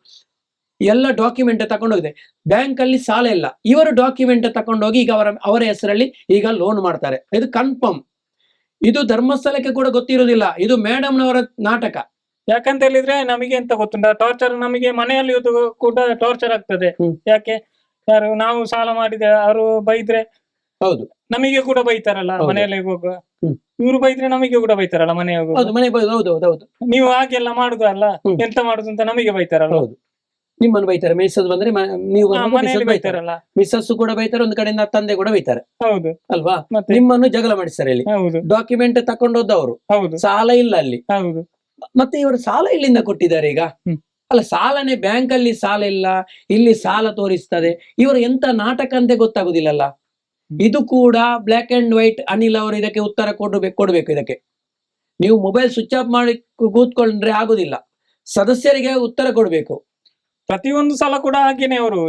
ಎಲ್ಲ ಡಾಕ್ಯುಮೆಂಟ್ ತಕೊಂಡೋಗಿದೆ. ಬ್ಯಾಂಕ್ ಅಲ್ಲಿ ಸಾಲ ಇಲ್ಲ, ಇವರು ಡಾಕ್ಯುಮೆಂಟ್ ತಕೊಂಡೋಗಿ ಈಗ ಅವರ ಹೆಸರಲ್ಲಿ ಈಗ ಲೋನ್ ಮಾಡ್ತಾರೆ. ಇದು ಕನ್ಫರ್ಮ್. ಇದು ಧರ್ಮಸ್ಥಳಕ್ಕೆ ಕೂಡ ಗೊತ್ತಿರೋದಿಲ್ಲ, ಇದು ಮೇಡಮ್ನವರ ನಾಟಕ. ಯಾಕಂತ ಹೇಳಿದ್ರೆ ನಮಗೆ ಎಂತ ಗೊತ್ತುಂಟ, ಟಾರ್ಚರ್ ನಮಗೆ ಮನೆಯಲ್ಲಿ ಕೂಡ ಟಾರ್ಚರ್ ಆಗ್ತದೆ. ಹ್ಮ್. ಯಾಕೆ ಯಾರು ನಾವು ಸಾಲ ಮಾಡಿದ ಅವರು ಬೈದ್ರೆ ಹೌದು ನಮಗೆ ಕೂಡ ಬೈತಾರಲ್ಲ ಹೌದು. ಮನೆಯಲ್ಲಿ ಹೋಗುವ. ಹ್ಮ್. ಇವರು ಬೈದ್ರೆ ನಮಗೆ ಕೂಡ ಬೈತಾರಲ್ಲ ಮನೆ ಹೋಗುವ. ಹೌದು, ಮನೆ ಹೌದು. ನೀವು ಹಾಗೆಲ್ಲ ಮಾಡುದಲ್ಲ, ಹ್ಮ್. ಎಂತ ಮಾಡುದು ಅಂತ ನಮಗೆ ಬೈತಾರಲ್ಲ. ಹೌದು, ನಿಮ್ಮನ್ನು ಬೈತಾರೆ. ಮಿಸ್ಸಸ್ ಬಂದ್ರೆ ನೀವು ಮನೆಯಲ್ಲಿ ಬೈತಾರಲ್ಲ. ಮಿಸ್ಸಸ್ ಕೂಡ ಬೈತಾರೆ, ಒಂದು ಕಡೆಯಿಂದ ತಂದೆ ಕೂಡ ಬೈತಾರೆ ಹೌದು. ಅಲ್ವಾ? ಮತ್ತೆ ನಿಮ್ಮನ್ನು ಜಗಳ ಮಾಡಿಸ್ತಾರೆ ಇಲ್ಲಿ. ಹೌದು ಡಾಕ್ಯುಮೆಂಟ್ ತಕೊಂಡೋದವರು, ಹೌದು ಸಾಲ ಇಲ್ಲ ಅಲ್ಲಿ. ಹೌದು. ಮತ್ತೆ ಇವರು ಸಾಲ ಇಲ್ಲಿಂದ ಕೊಟ್ಟಿದ್ದಾರೆ ಈಗ. ಹ್ಮ್. ಅಲ್ಲ, ಸಾಲನೇ ಬ್ಯಾಂಕ್ ಅಲ್ಲಿ ಸಾಲ ಇಲ್ಲ, ಇಲ್ಲಿ ಸಾಲ ತೋರಿಸ್ತದೆ. ಇವರು ಎಂತ ನಾಟಕ ಅಂತ ಗೊತ್ತಾಗುದಿಲ್ಲಲ್ಲ. ಇದು ಕೂಡ ಬ್ಲಾಕ್ ಅಂಡ್ ವೈಟ್. ಅನಿಲ್ ಅವರು ಇದಕ್ಕೆ ಉತ್ತರ ಕೊಡ್ಬೇಕು. ಇದಕ್ಕೆ ನೀವು ಮೊಬೈಲ್ ಸ್ವಿಚ್ ಆಫ್ ಮಾಡಿ ಕೂತ್ಕೊಂಡ್ರೆ ಆಗುದಿಲ್ಲ, ಸದಸ್ಯರಿಗೆ ಉತ್ತರ ಕೊಡ್ಬೇಕು. ಪ್ರತಿಯೊಂದು ಸಲ ಕೂಡ ಹಾಗೇನೆ, ಅವರು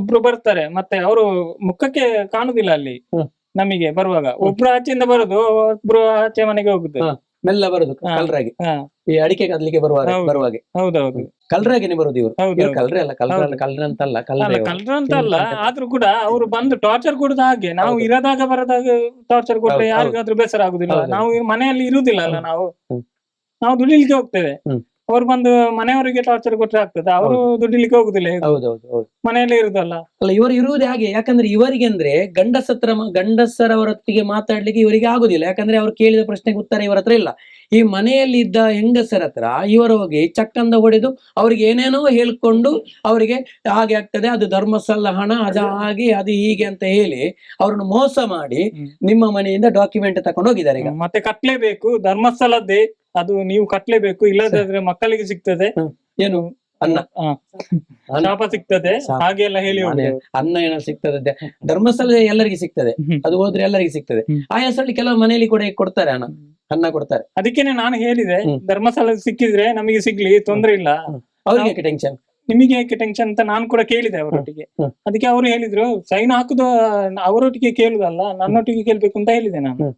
ಒಬ್ರು ಬರ್ತಾರೆ, ಮತ್ತೆ ಅವರು ಮುಖಕ್ಕೆ ಕಾಣುದಿಲ್ಲ ಅಲ್ಲಿ. ಹ್ಮ್. ನಮಗೆ ಬರುವಾಗ ಒಬ್ರು ಆಚೆಯಿಂದ ಬರುದು, ಒಬ್ರು ಆಚೆ ಮನೆಗೆ ಹೋಗುದು. ಹಾ. ಮೆಲ್ಲ ಬರುದು ಕಲ್ರಾಗಿ. ಹಾ. ಈ ಅಡಿಕೆ ಕದ್ಲಿಕ್ಕೆ ಹೌದು. ಬರುವಾಗೆ ಹೌದೌದು. ಕಲ್ರಾಗಿನೇ ಬರುದು ಇವರು. ಹೌದು. ಇವ್ರು ಕಲ್ರೆ ಅಲ್ಲ, ಕಲ್ರ ಅಂತಲ್ಲ, ಕಲ್ರೆ ಇವರು. ಕಳ್ರ ಅಂತ ಅಲ್ಲ, ಆದ್ರೂ ಕೂಡ ಅವರು ಬಂದು ಟಾರ್ಚರ್ ಕೊಡುದು ಹಾಗೆ. ನಾವು ಹೌದು. ಇರದಾಗ ಬರದಾಗ ಟಾರ್ಚರ್ ಕೊಟ್ರೆ ಹೌದು, ಯಾರಿಗಾದ್ರೂ ಬೇಸರ ಆಗುದಿಲ್ಲ. ಹೌದು. ನಾವು ಮನೆಯಲ್ಲಿ ಇರುದಿಲ್ಲ ಅಲ್ಲ, ನಾವು ಹ್ಮ್. ನಾವು ದುಡಿಲಿಕ್ಕೆ ಹೋಗ್ತೇವೆ. ಹ್ಮ್. ಅವ್ರು ಬಂದು ಮನೆಯವರಿಗೆ ಟಾರ್ಚರ್ ಕೊಟ್ರೆ ಆಗ್ತದೆ, ಅವರು ದುಡಿಲಿಕ್ಕೆ ಹೋಗುದಿಲ್ಲ, ಹೌದೌದು. ಮನೆಯಲ್ಲೇ ಇರುದಲ್ಲ. ಅಲ್ಲ, ಇವರು ಇರುವುದೇ ಹಾಗೆ. ಯಾಕಂದ್ರೆ ಇವರಿಗೆ ಅಂದ್ರೆ ಗಂಡಸರವರೊತ್ತಿಗೆ ಮಾತಾಡ್ಲಿಕ್ಕೆ ಇವರಿಗೆ ಆಗುದಿಲ್ಲ. ಯಾಕಂದ್ರೆ ಅವ್ರು ಕೇಳಿದ ಪ್ರಶ್ನೆಗೆ ಉತ್ತರ ಇವರ ಹತ್ರ ಇಲ್ಲ. ಈ ಮನೆಯಲ್ಲಿ ಇದ್ದ ಹೆಂಗಸರ ಹತ್ರ ಇವರು ಹೋಗಿ ಚಕ್ಕಂದ ಹೊಡೆದು ಅವ್ರಿಗೆ ಏನೇನೋ ಹೇಳ್ಕೊಂಡು ಅವರಿಗೆ ಹಾಗೆ ಆಗ್ತದೆ, ಅದು ಧರ್ಮಸ್ಥಳ ಹಣ, ಅದು ಹಾಗೆ ಅದು ಹೀಗೆ ಅಂತ ಹೇಳಿ ಅವ್ರನ್ನು ಮೋಸ ಮಾಡಿ ನಿಮ್ಮ ಮನೆಯಿಂದ ಡಾಕ್ಯುಮೆಂಟ್ ತಕೊಂಡು ಹೋಗಿದ್ದಾರೆ ಈಗ. ಮತ್ತೆ ಕಟ್ಲೇಬೇಕು, ಧರ್ಮಸ್ಥಳದ್ದೇ ಅದು, ನೀವು ಕಟ್ಲೇಬೇಕು, ಇಲ್ಲದಾದ್ರೆ ಮಕ್ಕಳಿಗೆ ಸಿಗ್ತದೆ ಏನು ಅನ್ನ, ಶಾಪ ಸಿಗ್ತದೆ, ಹಾಗೆ ಎಲ್ಲ ಹೇಳಿ ಅನ್ನ ಏನೋ ಸಿಗ್ತದೆ. ಧರ್ಮಸ್ಥಳ ಎಲ್ಲರಿಗೆ ಸಿಗ್ತದೆ, ಅದು ಹೋದ್ರೆ ಎಲ್ಲರಿಗೆ ಸಿಗ್ತದೆ. ಆಯಾ ಸ್ಥಳ ಕೆಲವು ಮನೆಯಲ್ಲಿ ಕೂಡ ಕೊಡ್ತಾರೆ, ಅನ್ನ ಕೊಡ್ತಾರೆ. ಅದಕ್ಕೇನೆ ನಾನು ಹೇಳಿದೆ, ಧರ್ಮಸ್ಥಳ ಸಿಕ್ಕಿದ್ರೆ ನಮಗೆ ಸಿಗ್ಲಿ, ತೊಂದ್ರೆ ಇಲ್ಲ, ಅವ್ರಿಗೆ ಟೆನ್ಷನ್, ನಿಮಗೆ ಯಾಕೆ ಟೆನ್ಷನ್ ಅಂತ ನಾನು ಕೂಡ ಕೇಳಿದೆ ಅವರೊಟ್ಟಿಗೆ. ಅದಕ್ಕೆ ಅವರು ಹೇಳಿದ್ರು ಸೈನ್ ಹಾಕುದು ಅವರೊಟ್ಟಿಗೆ ಕೇಳುದಲ್ಲ, ನನ್ನೊಟ್ಟಿಗೆ ಕೇಳ್ಬೇಕು ಅಂತ ಹೇಳಿದೆ ನಾನು.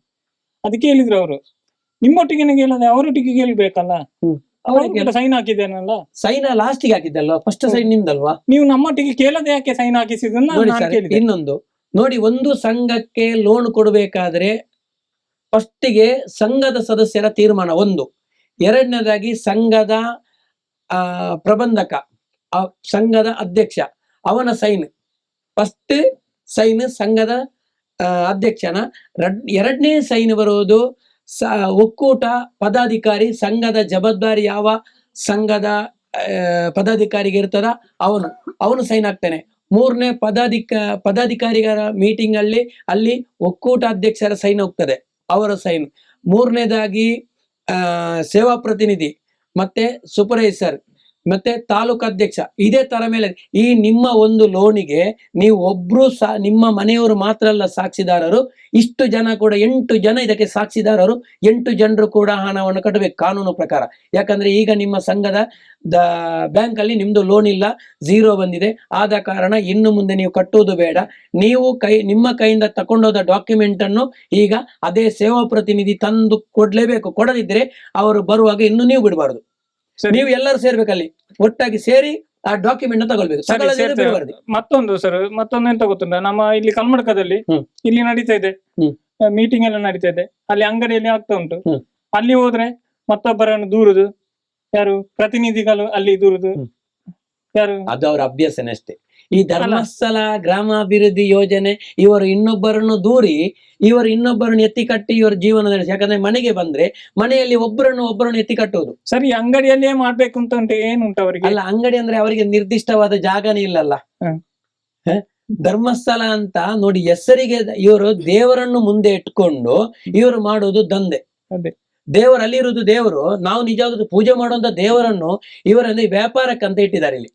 ಅದಕ್ಕೆ ಹೇಳಿದ್ರು ಅವರು, ನಿಮ್ಮೊಟ್ಟಿಗೆ ಕೇಳದೆ ಅವರೊಟ್ಟಿಗೆ ಕೇಳ್ಬೇಕಲ್ಲ, ಅವರಿಗೆ ಸೈನ್ ಹಾಕಿದ್ದೇನಲ್ಲ. ಸೈನ್ ಲಾಸ್ಟಿಗೆ ಹಾಕಿದ್ದಲ್ವಾ, ಫಸ್ಟ್ ಸೈನ್ ನಿಮ್ದಲ್ವಾ? ನೀವು ನಮ್ಮೊಟ್ಟಿಗೆ ಕೇಳದೆ ಯಾಕೆ ಸೈನ್ ಹಾಕಿಸಿದ್ದನ್ನ. ಇನ್ನೊಂದು ನೋಡಿ, ಒಂದು ಸಂಘಕ್ಕೆ ಲೋನ್ ಕೊಡಬೇಕಾದ್ರೆ ಫಸ್ಟಿಗೆ ಸಂಘದ ಸದಸ್ಯರ ತೀರ್ಮಾನ ಒಂದು, ಎರಡನೇದಾಗಿ ಸಂಘದ ಪ್ರಬಂಧಕ, ಆ ಸಂಘದ ಅಧ್ಯಕ್ಷ, ಅವನ ಸೈನ್, ಫಸ್ಟ್ ಸೈನ್ ಸಂಘದ ಅಧ್ಯಕ್ಷನ, ಎರಡನೇ ಸೈನ್ ಬರುವುದು ಒಕ್ಕೂಟ ಪದಾಧಿಕಾರಿ, ಸಂಘದ ಜವಾಬ್ದಾರಿ ಯಾವ ಸಂಘದ ಪದಾಧಿಕಾರಿಗೆ ಇರ್ತದ ಅವನು ಸೈನ್ ಆಗ್ತಾನೆ. ಮೂರನೇ ಪದಾಧಿಕಾರಿಗಳ ಮೀಟಿಂಗ್ ಅಲ್ಲಿ ಒಕ್ಕೂಟ ಅಧ್ಯಕ್ಷರ ಸೈನ್ ಹೋಗ್ತದೆ, ಅವರ ಸೈನ್. ಮೂರನೇದಾಗಿ ಸೇವಾ ಪ್ರತಿನಿಧಿ, ಮತ್ತೆ ಸೂಪರ್ವೈಸರ್, ಮತ್ತೆ ತಾಲೂಕು ಅಧ್ಯಕ್ಷ. ಇದೇ ತರ ಮೇಲೆ ಈ ನಿಮ್ಮ ಒಂದು ಲೋನಿಗೆ ನೀವು ಒಬ್ರು ನಿಮ್ಮ ಮನೆಯವರು ಮಾತ್ರ ಅಲ್ಲ ಸಾಕ್ಷಿದಾರರು, ಇಷ್ಟು ಜನ ಕೂಡ 8 ಜನ ಇದಕ್ಕೆ ಸಾಕ್ಷಿದಾರರು. 8 ಜನರು ಕೂಡ ಹಣವನ್ನು ಕಟ್ಟಬೇಕು ಕಾನೂನು ಪ್ರಕಾರ. ಯಾಕಂದ್ರೆ ಈಗ ನಿಮ್ಮ ಸಂಘದ ಬ್ಯಾಂಕ್ ಅಲ್ಲಿ ನಿಮ್ದು ಲೋನ್ ಇಲ್ಲ, 0 ಬಂದಿದೆ. ಆದ ಕಾರಣ ಇನ್ನು ಮುಂದೆ ನೀವು ಕಟ್ಟುವುದು ಬೇಡ. ನೀವು ನಿಮ್ಮ ಕೈಯಿಂದ ತಕೊಂಡೋದ ಡಾಕ್ಯುಮೆಂಟ್ ಅನ್ನು ಈಗ ಅದೇ ಸೇವಾ ಪ್ರತಿನಿಧಿ ತಂದು ಕೊಡ್ಲೇಬೇಕು. ಕೊಡದಿದ್ರೆ ಅವರು ಬರುವಾಗ ಇನ್ನು ನೀವು ಬಿಡಬಾರದು. ನೀವು ಎಲ್ಲರೂ ಸೇರ್ಬೇಕಲ್ಲಿ, ಒಟ್ಟಾಗಿ ಸೇರಿ ಆ ಡಾಕ್ಯುಮೆಂಟ್ ತಗೊಳ್ಬೇಕು. ಮತ್ತೊಂದು ಎಂತ ಗೊತ್ತುಂಟ, ನಮ್ಮ ಇಲ್ಲಿ ಕಲ್ಮಡ್ಕದಲ್ಲಿ ಇಲ್ಲಿ ನಡೀತಾ ಇದೆ ಮೀಟಿಂಗ್ ಎಲ್ಲ ನಡೀತಾ ಇದೆ, ಅಲ್ಲಿ ಅಂಗಡಿಯಲ್ಲಿ ಆಗ್ತಾ ಉಂಟು. ಅಲ್ಲಿ ಹೋದ್ರೆ ಮತ್ತೊಬ್ಬರನ್ನು ದೂರುದು, ಯಾರು ಪ್ರತಿನಿಧಿಗಳು ಅಲ್ಲಿ ದೂರುದು, ಯಾರು ಅದು ಅವರ ಅಭ್ಯಾಸನೇ ಅಷ್ಟೇ. ಈ ಧರ್ಮಸ್ಥಳ ಗ್ರಾಮಾಭಿವೃದ್ಧಿ ಯೋಜನೆ ಇವರು ಇನ್ನೊಬ್ಬರನ್ನು ದೂರಿ ಇವರು ಇನ್ನೊಬ್ಬರನ್ನು ಎತ್ತಿ ಕಟ್ಟಿ ಇವರ ಜೀವನ ನಡೆಸಿ. ಯಾಕಂದ್ರೆ ಮನೆಗೆ ಬಂದ್ರೆ ಮನೆಯಲ್ಲಿ ಒಬ್ಬರನ್ನು ಎತ್ತಿ ಕಟ್ಟುವುದು. ಸರಿ, ಅಂಗಡಿಯಲ್ಲೇ ಮಾಡ್ಬೇಕು ಅಂತ ಉಂಟು, ಏನುಂಟು ಅವರಿಗೆ? ಅಲ್ಲ, ಅಂಗಡಿ ಅಂದ್ರೆ ಅವರಿಗೆ ನಿರ್ದಿಷ್ಟವಾದ ಜಾಗನೇ ಇಲ್ಲಲ್ಲ. ಧರ್ಮಸ್ಥಳ ಅಂತ ನೋಡಿ ಹೆಸರಿಗೆ ಇವರು ದೇವರನ್ನು ಮುಂದೆ ಇಟ್ಕೊಂಡು ಇವರು ಮಾಡುವುದು ದಂಧೆ. ದೇವರು ಅಲ್ಲಿ ಇರುವುದು ದೇವರು, ನಾವು ನಿಜವಾದ ಪೂಜೆ ಮಾಡುವಂತ ದೇವರನ್ನು ಇವರಲ್ಲಿ ವ್ಯಾಪಾರಕ್ಕಂತ ಇಟ್ಟಿದ್ದಾರೆ ಇಲ್ಲಿ.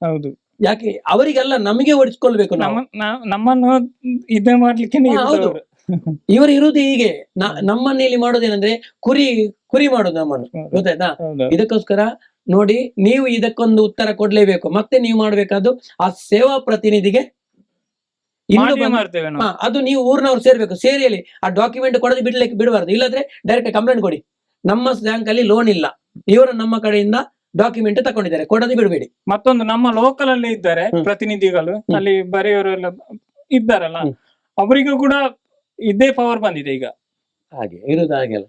ಹೌದು. ಯಾಕೆ ಅವರಿಗೆಲ್ಲ ನಮಗೆ ಹೊಡಿಸ್ಕೊಳ್ಬೇಕು, ನಮ್ಮನ್ನು ಇದೇ ಮಾಡ್ಲಿಕ್ಕೆ. ಹೌದು, ಇವರು ಇರುವುದು ಹೀಗೆ. ನಮ್ಮನೇಲಿ ಮಾಡೋದೇನಂದ್ರೆ ಕುರಿ ಮಾಡೋದು ನಮ್ಮನ್ನು, ಗೊತ್ತಾಯ್ತಾ? ಇದಕ್ಕೋಸ್ಕರ ನೋಡಿ, ನೀವು ಇದಕ್ಕೊಂದು ಉತ್ತರ ಕೊಡ್ಲೇಬೇಕು. ಮತ್ತೆ ನೀವು ಮಾಡ್ಬೇಕಾದ್ದು ಆ ಸೇವಾ ಪ್ರತಿನಿಧಿಗೆ ಅದು ನೀವು ಊರಿನವ್ರು ಸೇರ್ಬೇಕು. ಸೇರಿಯಲ್ಲಿ ಆ ಡಾಕ್ಯುಮೆಂಟ್ ಕೊಡದೆ ಬಿಡಬಾರ್ದು. ಇಲ್ಲದ್ರೆ ಡೈರೆಕ್ಟ್ ಕಂಪ್ಲೇಂಟ್ ಕೊಡಿ, ನಮ್ಮ ಬ್ಯಾಂಕ್ ಅಲ್ಲಿ ಲೋನ್ ಇಲ್ಲ, ಇವರು ನಮ್ಮ ಕಡೆಯಿಂದ ಡಾಕ್ಯುಮೆಂಟ್ ತಗೊಂಡಿದ್ದಾರೆ, ಕೊಡದೆ ಬಿಡಬೇಡಿ. ಮತ್ತೊಂದು, ನಮ್ಮ ಲೋಕಲ್ ಅಲ್ಲಿ ಇದ್ದಾರೆ ಪ್ರತಿನಿಧಿಗಳು, ಅಲ್ಲಿ ಬರೆಯೋರೆಲ್ಲ ಇದ್ದಾರಲ್ಲ, ಅವರಿಗೂ ಕೂಡ ಇದೇ ಪವರ್ ಬಂದಿದೆ ಈಗ. ಹಾಗೆ ಇರುವುದು ಹಾಗೆಲ್ಲ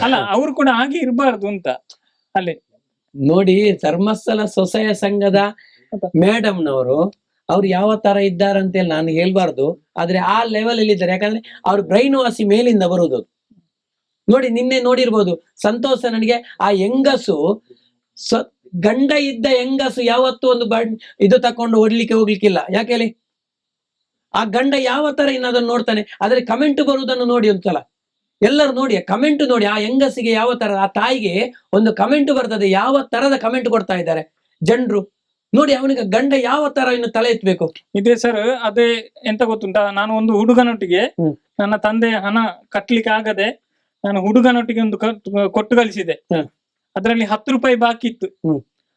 ಅಲ್ಲ ಅವ್ರು ಕೂಡ ಹಾಗೆ ಇರಬಾರ್ದು ಅಂತ. ಅಲ್ಲಿ ನೋಡಿ, ಧರ್ಮಸ್ಥಳ ಸ್ವಸಹಾಯ ಸಂಘದ ಮೇಡಮ್ನವರು ಅವ್ರು ಯಾವ ತರ ಇದ್ದಾರೆ ಅಂತೇಳಿ ನಾನು ಹೇಳ್ಬಾರ್ದು, ಆದ್ರೆ ಆ ಲೆವೆಲ್ ಅಲ್ಲಿ ಇದ್ದಾರೆ. ಯಾಕಂದ್ರೆ ಅವ್ರು ಬ್ರೈನ್ ವಾಸಿ ಮೇಲಿಂದ ಬರುವುದು. ನೋಡಿ, ನಿನ್ನೆ ನೋಡಿರ್ಬೋದು ಸಂತೋಷ, ನನಗೆ ಆ ಹೆಂಗಸು ಗಂಡ ಇದ್ದ ಹೆಂಗಸು ಯಾವತ್ತೂ ಒಂದು ಇದು ತಕೊಂಡು ಹೋಗ್ಲಿಕ್ಕಿಲ್ಲ. ಯಾಕೆ ಹೇಳಿ? ಆ ಗಂಡ ಯಾವ ತರ ಇನ್ನದನ್ನು ನೋಡ್ತಾನೆ, ಆದ್ರೆ ಕಮೆಂಟ್ ಬರುವುದನ್ನು ನೋಡಿ ಒಂದ್ಸಲ ಎಲ್ಲರೂ ನೋಡಿ, ಕಮೆಂಟ್ ನೋಡಿ. ಆ ಹೆಂಗಸಿಗೆ ಯಾವ ತರ, ಆ ತಾಯಿಗೆ ಒಂದು ಕಮೆಂಟ್ ಬರ್ತದೆ, ಯಾವ ತರದ ಕಮೆಂಟ್ ಕೊಡ್ತಾ ಇದ್ದಾರೆ ಜನರು ನೋಡಿ. ಅವನಿಗೆ ಗಂಡ ಯಾವ ತರ ಇನ್ನು ತಲೆ ಎತ್ತಬೇಕು. ಇದೆ ಸರ್, ಅದೇ ಎಂತ ಗೊತ್ತುಂಟಾ, ನಾನು ಒಂದು ಹುಡುಗನೊಟ್ಟಿಗೆ ನನ್ನ ತಂದೆ ಹಣ ಕಟ್ಲಿಕ್ಕೆ ಆಗದೆ ನಾನು ಹುಡುಗನೊಟ್ಟಿಗೆ ಒಂದು ಕೊಟ್ಟು ಕಳಿಸಿದೆ. ಅದರಲ್ಲಿ 10 ರೂಪಾಯಿ ಬಾಕಿ ಇತ್ತು.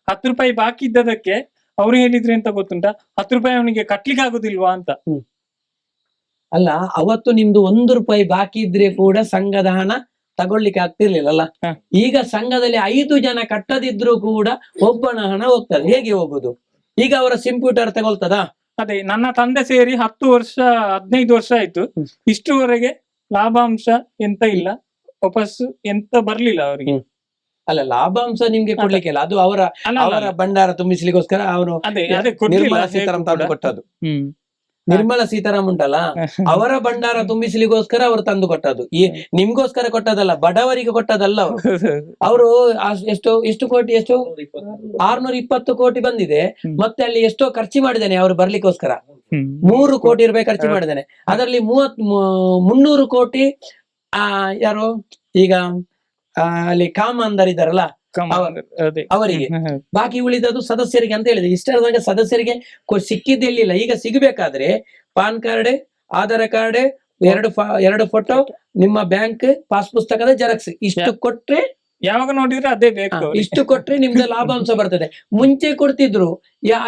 10 ರೂಪಾಯಿ ಬಾಕಿ ಇದ್ದದಕ್ಕೆ ಅವ್ರು ಹೇಳಿದ್ರೆ ಎಂತ ಗೊತ್ತುಂಟಾ, 10 ರೂಪಾಯಿ ಅವನಿಗೆ ಕಟ್ಲಿಕ್ಕೆ ಆಗುದಿಲ್ವಾ ಅಂತ. ಅಲ್ಲ, ಅವತ್ತು ನಿಮ್ದು 1 ರೂಪಾಯಿ ಬಾಕಿ ಇದ್ರೆ ಕೂಡ ಸಂಘದ ಹಣ ತಗೊಳ್ಲಿಕ್ಕೆ ಆಗ್ತಿರ್ಲಿಲ್ಲಲ್ಲ. ಈಗ ಸಂಘದಲ್ಲಿ 5 ಜನ ಕಟ್ಟದಿದ್ರು ಕೂಡ ಒಬ್ಬನ ಹಣ ಹೋಗ್ತದೆ. ಹೇಗೆ ಹೋಗುದು? ಈಗ ಅವರ ಕಂಪ್ಯೂಟರ್ ತಗೊಳ್ತದಾ? ಅದೇ, ನನ್ನ ತಂದೆ ಸೇರಿ 10 ವರ್ಷ 15 ವರ್ಷ ಆಯ್ತು, ಇಷ್ಟುವರೆಗೆ ಲಾಭಾಂಶ ಎಂತ ಇಲ್ಲ, ವಾಪಸ್ ಎಂತ ಬರ್ಲಿಲ್ಲ ಅವರಿಗೆ. ಅಲ್ಲ, ಲಾಭಾಂಶ ನಿಮ್ಗೆ ಕೊಡ್ಲಿಕ್ಕೆ ಇಲ್ಲ, ಅದು ಅವರ ಭಂಡಾರ ತುಂಬಿಸ್ಲಿಕ್ಕೋಸ್ಕರ ಅವನು ನಿರ್ಮಲಾ ಸೀತಾರಾಮ್ ತಂದು ಕೊಟ್ಟದ್ದು. ನಿರ್ಮಲಾ ಸೀತಾರಾಮ್ ಉಂಟಲ್ಲ, ಅವರ ಭಂಡಾರ ತುಂಬಿಸ್ಲಿಕ್ಕೋಸ್ಕರ ಅವರು ತಂದು ಕೊಟ್ಟದ್ದು. ನಿಮ್ಗೋಸ್ಕರ ಕೊಟ್ಟದಲ್ಲ, ಬಡವರಿಗೆ ಕೊಟ್ಟದಲ್ಲ. ಅವರು ಎಷ್ಟು ಕೋಟಿ, 620 ಕೋಟಿ ಬಂದಿದೆ. ಮತ್ತೆ ಅಲ್ಲಿ ಎಷ್ಟೋ ಖರ್ಚು ಮಾಡಿದ್ದಾನೆ ಅವರು ಬರ್ಲಿಕ್ಕೋಸ್ಕರ. 3 ಕೋಟಿ ರೂಪಾಯಿ ಖರ್ಚು ಮಾಡಿದ್ದಾನೆ. ಅದರಲ್ಲಿ 300 ಕೋಟಿ ಯಾರು ಈಗ ಅಲ್ಲಿ ಕಾಮಂದರ್ ಇದ್ದಾರಲ್ಲ ಅವರಿಗೆ, ಬಾಕಿ ಉಳಿದದು ಸದಸ್ಯರಿಗೆ ಅಂತ ಹೇಳಿದೆ. ಇಷ್ಟರದಾಗ ಸದಸ್ಯರಿಗೆ ಸಿಕ್ಕಿದ್ದಿಲ್ಲ. ಈಗ ಸಿಗಬೇಕಾದ್ರೆ PAN card, Aadhaar card, 2 photo, ನಿಮ್ಮ ಬ್ಯಾಂಕ್ ಪಾಸ್ ಪುಸ್ತಕದ ಜೆರಾಕ್ಸ್, ಇಷ್ಟು ಕೊಟ್ರೆ ಯಾವಾಗ ನೋಡಿದ್ರೆ ಅದೇ ಬೇಕು. ಇಷ್ಟು ಕೊಟ್ರೆ ನಿಮ್ದು ಲಾಭಾಂಶ ಬರ್ತದೆ. ಮುಂಚೆ ಕೊಡ್ತಿದ್ರು,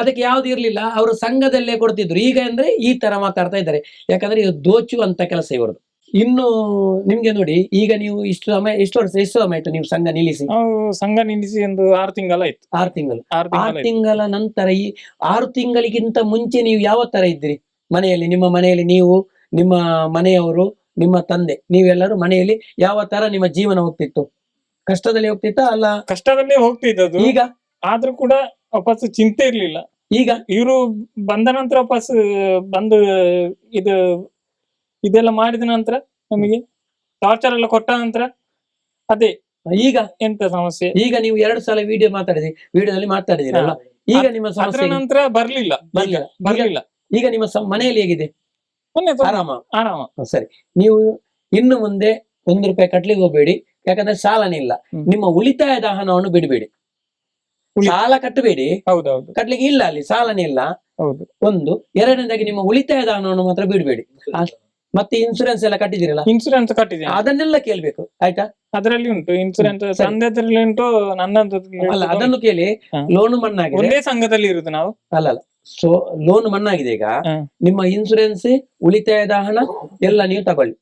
ಅದಕ್ಕೆ ಯಾವ್ದು ಇರ್ಲಿಲ್ಲ, ಅವರು ಸಂಘದಲ್ಲೇ ಕೊಡ್ತಿದ್ರು. ಈಗ ಅಂದ್ರೆ ಈ ತರ ಮಾತಾಡ್ತಾ ಇದ್ದಾರೆ. ಯಾಕಂದ್ರೆ ಇದು ದೋಚುವಂತ ಕೆಲಸ ಇವ್ರದ್ದು. ಇನ್ನು ನಿಮ್ಗೆ ನೋಡಿ, ಈಗ ನೀವು ಎಷ್ಟು ಸಮಯ ಆಯ್ತು ನೀವು ಸಂಘ ನಿಲ್ಲಿಸಿ? ಸಂಘ ನಿಲ್ಲಿಸಿ ಒಂದು 6 ತಿಂಗಳಾಯ್ತು. 6 ತಿಂಗಳು. 6 ತಿಂಗಳ ನಂತರ ಈ 6 ತಿಂಗಳಿಗಿಂತ ಮುಂಚೆ ನೀವು ಯಾವ ತರ ಇದ್ರಿ ಮನೆಯಲ್ಲಿ? ನಿಮ್ಮ ಮನೆಯಲ್ಲಿ ನೀವು, ನಿಮ್ಮ ಮನೆಯವರು, ನಿಮ್ಮ ತಂದೆ, ನೀವೆಲ್ಲರೂ ಮನೆಯಲ್ಲಿ ಯಾವ ತರ ನಿಮ್ಮ ಜೀವನ ಹೋಗ್ತಿತ್ತು? ಕಷ್ಟದಲ್ಲಿ ಹೋಗ್ತಿತ್ತಾ ಅಲ್ಲ ಕಷ್ಟದಲ್ಲೇ ಹೋಗ್ತಿದ್ದದು. ಈಗ ಆದ್ರೂ ಕೂಡ ವಾಪಸ್ ಚಿಂತೆ ಇರ್ಲಿಲ್ಲ. ಈಗ ಇವರು ಬಂದ ನಂತರ ವಾಪಸ್ ಬಂದು ಇದು ಇದೆಲ್ಲ ಮಾಡಿದ ನಂತರ ನಮಗೆ ಟಾರ್ಚರ್ ಎಲ್ಲ ಕೊಟ್ಟ ನಂತರ ಅದೇ ಈಗ ಎಂತ ಸಮಸ್ಯೆ. ಈಗ ನೀವು 2 ಸಲ ವಿಡಿಯೋದಲ್ಲಿ ಮಾತಾಡಿದಿರಲ್ಲ, ಈಗ ನಿಮ್ಮ ಅದ್ರ ಸಮಸ್ಯೆ ನಂತರ ಬರ್ಲಿಲ್ಲ. ಈಗ ನಿಮ್ಮ ಮನೆಯಲ್ಲಿ ಹೇಗಿದೆ? ಮೊನ್ನೆ ಆರಾಮ? ಆರಾಮ. ಸರಿ, ನೀವು ಇನ್ನು ಮುಂದೆ 1 ರೂಪಾಯಿ ಕಟ್ಲಿಕ್ಕೆ ಹೋಗ್ಬೇಡಿ, ಯಾಕಂದ್ರೆ ಸಾಲನೇ ಇಲ್ಲ. ನಿಮ್ಮ ಉಳಿತಾಯದ ಹಣವನ್ನು ಬಿಡಬೇಡಿ, ಸಾಲ ಕಟ್ಟಬೇಡಿ. ಹೌದೌದು, ಕಟ್ಲಿಕ್ಕೆ ಇಲ್ಲ, ಅಲ್ಲಿ ಸಾಲನೇ ಇಲ್ಲ. ಹೌದು. ಒಂದು, ಎರಡನೇದಾಗಿ ನಿಮ್ಮ ಉಳಿತಾಯದ ಹಣವನ್ನು ಮಾತ್ರ ಬಿಡಬೇಡಿ. ಮತ್ತೆ ಇನ್ಸೂರೆನ್ಸ್ ಎಲ್ಲ ಕಟ್ಟಿದಿರಲ್ಲ, ಇನ್ಸೂರೆನ್ಸ್ ಕಟ್ಟಿದ್ದೇನೆ, ಅದನ್ನೆಲ್ಲ ಕೇಳ್ಬೇಕು ಆಯ್ತಾ? ಅದರಲ್ಲಿ ಉಂಟು ಇನ್ಸೂರೆನ್ಸ್, ಸರಿ. ತಂದೆದ್ರಲ್ಲಿ ಉಂಟು, ನನ್ನದ್ರಲ್ಲಿ ಅಲ್ಲ, ಉಂಟು. ಅದನ್ನು ಕೇಳಿ. ಹಾ. ಲೋನ್ ಮಣ್ಣಾಗಿದೆ, ಒಂದೇ ಸಂಘದಲ್ಲಿ ಇರುದು ನಾವು. ಅಲ್ಲ ಸೊ ಲೋನ್ ಮಣ್ಣಾಗಿದೆ. ಈಗ ಹಾ. ನಿಮ್ಮ ಇನ್ಸೂರೆನ್ಸ್, ಉಳಿತಾಯದ ಹಣ ಎಲ್ಲ ನೀವು ತಗೊಳ್ಳಿ.